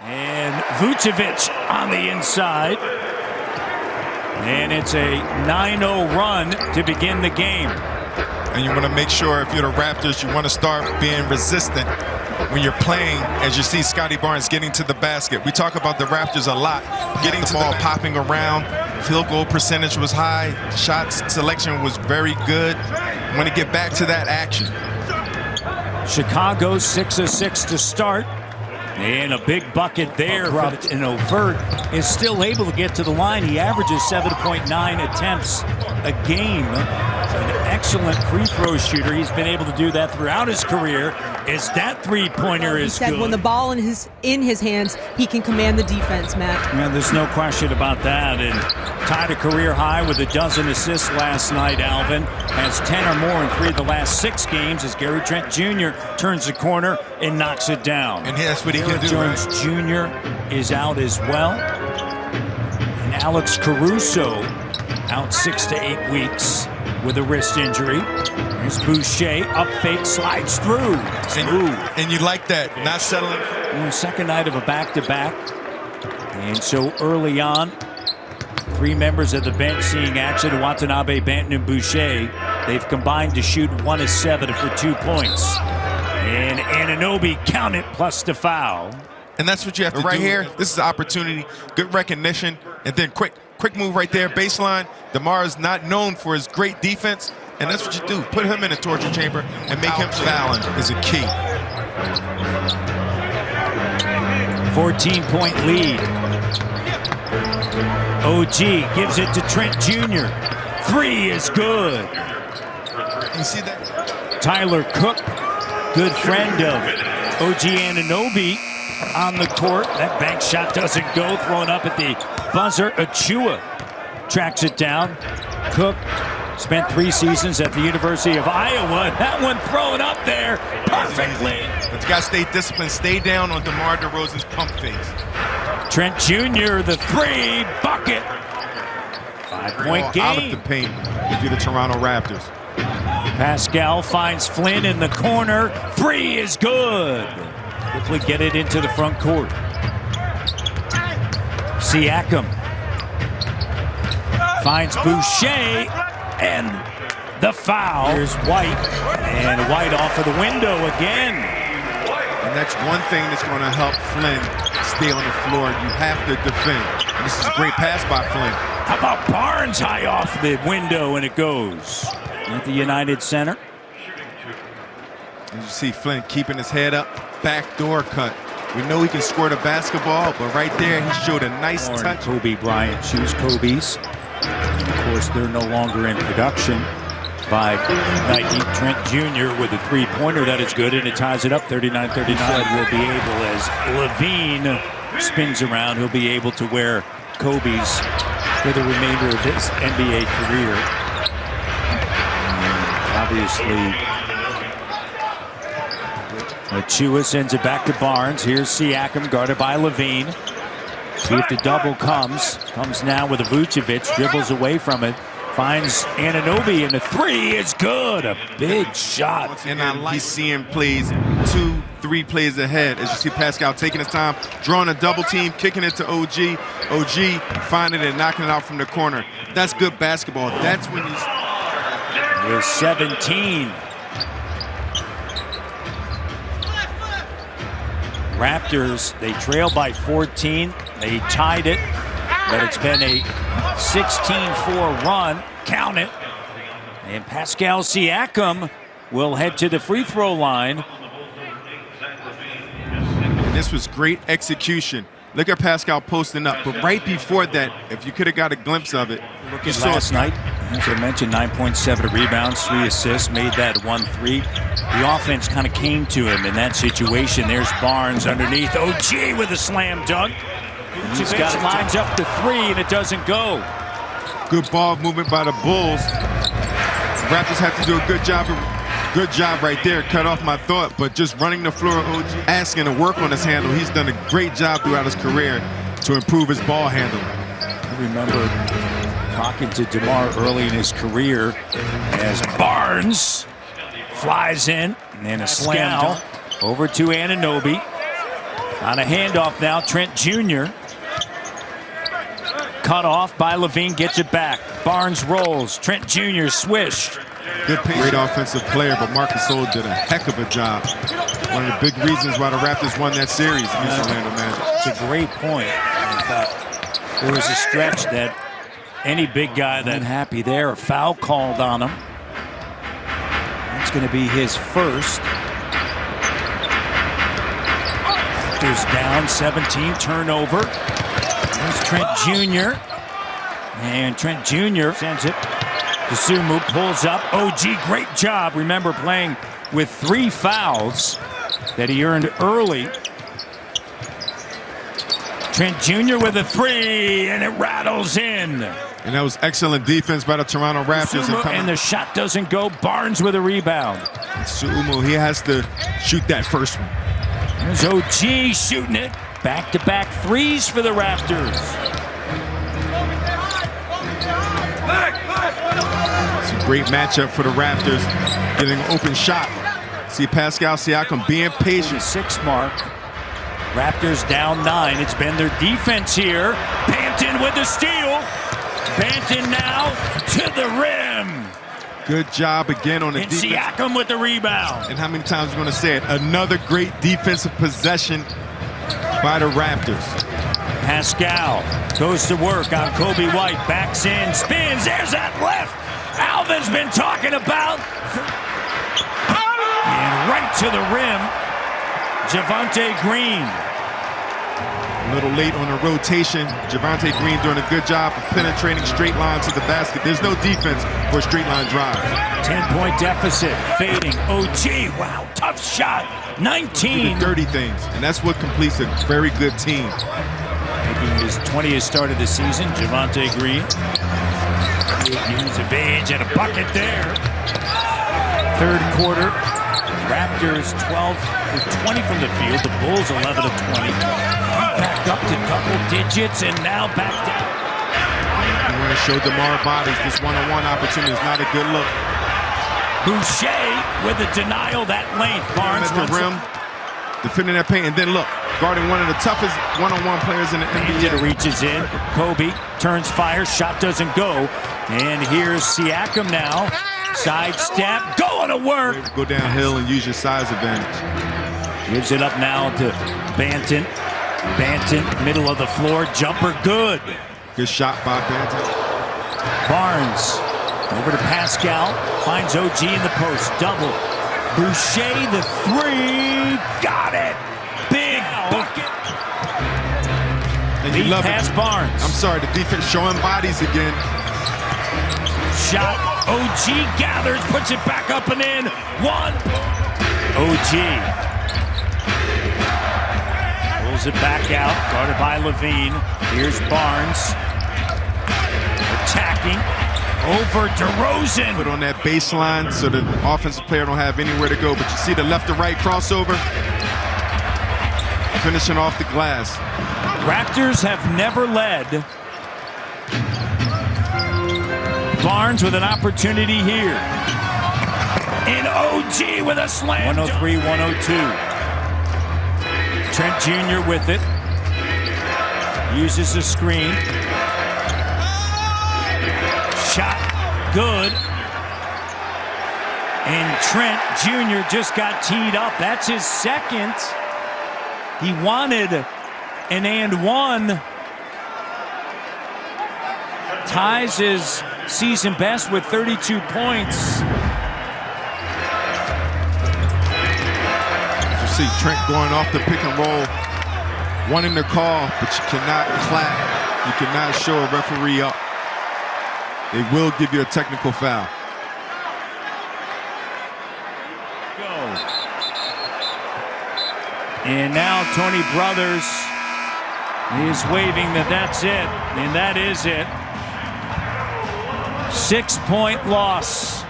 And Vucevic on the inside. And it's a 9-0 run to begin the game. And you want to make sure, if you're the Raptors, you want to start being resistant when you're playing, as you see Scotty Barnes getting to the basket. We talk about the Raptors a lot, getting the ball popping around. Field goal percentage was high. Shot selection was very good. Want to get back to that action. Chicago 6 of 6 to start. And a big bucket there. And Overt is still able to get to the line. He averages 7.9 attempts a game. An excellent free throw shooter. He's been able to do that throughout his career. Is that three-pointer is good. He said when the ball in his hands, he can command the defense, Matt. Yeah, there's no question about that. And tied a career high with a dozen assists last night, Alvin. Has 10 or more in 3 of the last 6 games as Gary Trent Jr. turns the corner and knocks it down. And that's what he can do. Jones Jr. is out as well. And Alex Caruso out 6 to 8 weeks with a wrist injury. Here's Boucher, up fake, slides through. And you like that, not settling. Second night of a back-to-back. And so early on, 3 members of the bench seeing action. Watanabe, Banton, and Boucher. They've combined to shoot 1 of 7 for 2 points. And Anunoby count it plus the foul. And that's what you have to do. Right here, this is an opportunity, good recognition, and then quick move right there, baseline. DeMar is not known for his great defense, and that's what you do. Put him in a torture chamber and make him fouling is a key. 14-point lead. OG gives it to Trent Jr. 3 is good. You see that? Tyler Cook, good friend of OG Anunoby on the court. That bank shot doesn't go, thrown up at the buzzer. Achua tracks it down. Cook spent 3 seasons at the University of Iowa. That one thrown up there perfectly. But you got to stay disciplined. Stay down on DeMar DeRozan's pump fakes. Trent Jr., the 3 bucket. 5-point game. Out of the paint if you're the Toronto Raptors. Pascal finds Flynn in the corner. 3 is good. Quickly get it into the front court. Siakam finds Boucher, and the foul. Here's White, and White off of the window again. And that's one thing that's going to help Flynn stay on the floor. You have to defend. And this is a great pass by Flynn. How about Barnes high off the window, and it goes at the United Center. As you see Flynn keeping his head up, backdoor cut. We know he can score the basketball, but right there he showed a nice touch. Kobe Bryant shoes Kobe's. And of course, they're no longer in production by Nike. Trent Jr. with a 3-pointer that is good, and it ties it up 39-39. Will be able, as Levine spins around, he'll be able to wear Kobe's for the remainder of his NBA career. And obviously, Achua sends it back to Barnes. Here's Siakam guarded by Levine. See if the double comes. Comes now with a Vucevic. Dribbles away from it. Finds Anunoby, and the 3 is good. A big shot. And I like seeing plays 2-3 plays ahead. As you see Pascal taking his time, drawing a double team, kicking it to OG. OG finding it and knocking it out from the corner. That's good basketball. That's when he's... Here's 17. Raptors, they trail by 14. They tied it, but it's been a 16-4 run. Count it. And Pascal Siakam will head to the free throw line. And this was great execution. Look at Pascal posting up, but right before that, if you could have got a glimpse of it. Look at last night, as I mentioned, 9.7 rebounds, 3 assists, made that 1-3. The offense kind of came to him in that situation. There's Barnes underneath. OG with a slam dunk. He's got lines up to 3, and it doesn't go. Good ball movement by the Bulls. Raptors have to do a good job. Good job right there. Cut off my thought, but just running the floor, OG, asking to work on his handle. He's done a great job throughout his career to improve his ball handle. I remember talking to DeMar early in his career as Barnes flies in, and a slam over to Anunoby. On a handoff now, Trent Jr. Cut off by Levine, gets it back. Barnes rolls. Trent Jr. swished. Good pace. Great offensive player, but Marcus Sol did a heck of a job. One of the big reasons why the Raptors won that series against Orlando Magic. It's a great point. In fact, there was a stretch that any big guy that happy there, a foul called on him. It's going to be his first. Raptors down 17, turnover. There's Trent Jr. And Trent Jr. sends it. Sumu pulls up. OG, great job. Remember playing with 3 fouls that he earned early. Trent Jr. with a 3, and it rattles in. And that was excellent defense by the Toronto Raptors. And the shot doesn't go. Barnes with a rebound. Sumu, he has to shoot that first one. There's OG shooting it. Back-to-back 3s for the Raptors. It's a great matchup for the Raptors. Getting an open shot. See Pascal Siakam being patient. 6 mark. Raptors down 9. It's been their defense here. Banton with the steal. Banton now to the rim. Good job again on the defense. Siakam with the rebound. And how many times are we going to say it? Another great defensive possession by the Raptors. Pascal goes to work on Kobe White. Backs in, spins. There's that left. Alvin's been talking about. And right to the rim. Javonte Green. A little late on the rotation. Javonte Green doing a good job of penetrating straight line to the basket. There's no defense for a straight line drive. 10-point deficit. Fading. OG. Wow. Tough shot. 19. The dirty things. And that's what completes a very good team. Making his 20th start of the season. Javonte Green. 8 years of age and a bucket there. Third quarter. Raptors 12 for 20 from the field. The Bulls 11 of 20. Back up to double digits and now back down. You want to show DeMar bodies. This one-on-one opportunity is not a good look. Boucher with a denial that length. Barnes at the rim, defending that paint, and then look, guarding one of the toughest one-on-one players in the NBA. Reaches in. Kobe turns fire. Shot doesn't go. And here's Siakam now. Sidestep, going to work. Go downhill and use your size advantage. Gives it up now to Banton. Banton, middle of the floor, jumper good. Good shot by Banton. Barnes, over to Pascal, finds OG in the post, double. Boucher, the 3, got it. Big bucket. And you love pass it. Barnes. I'm sorry, the defense showing bodies again. Shot. OG gathers, puts it back up and in. 1. OG. Pulls it back out, guarded by Levine. Here's Barnes. Attacking. Over DeRozan. Put on that baseline so the offensive player don't have anywhere to go. But you see the left to right crossover. Finishing off the glass. Raptors have never led. Barnes with an opportunity here. And OG with a slam. 103-102. Trent Jr. with it. Uses the screen. Shot good. And Trent Jr. just got teed up. That's his second. He wanted an and one. Ties his season best with 32 points. You see Trent going off the pick and roll, wanting to call, but you cannot clap. You cannot show a referee up. They will give you a technical foul. And now Tony Brothers is waving that that's it, and that is it. 6-point loss.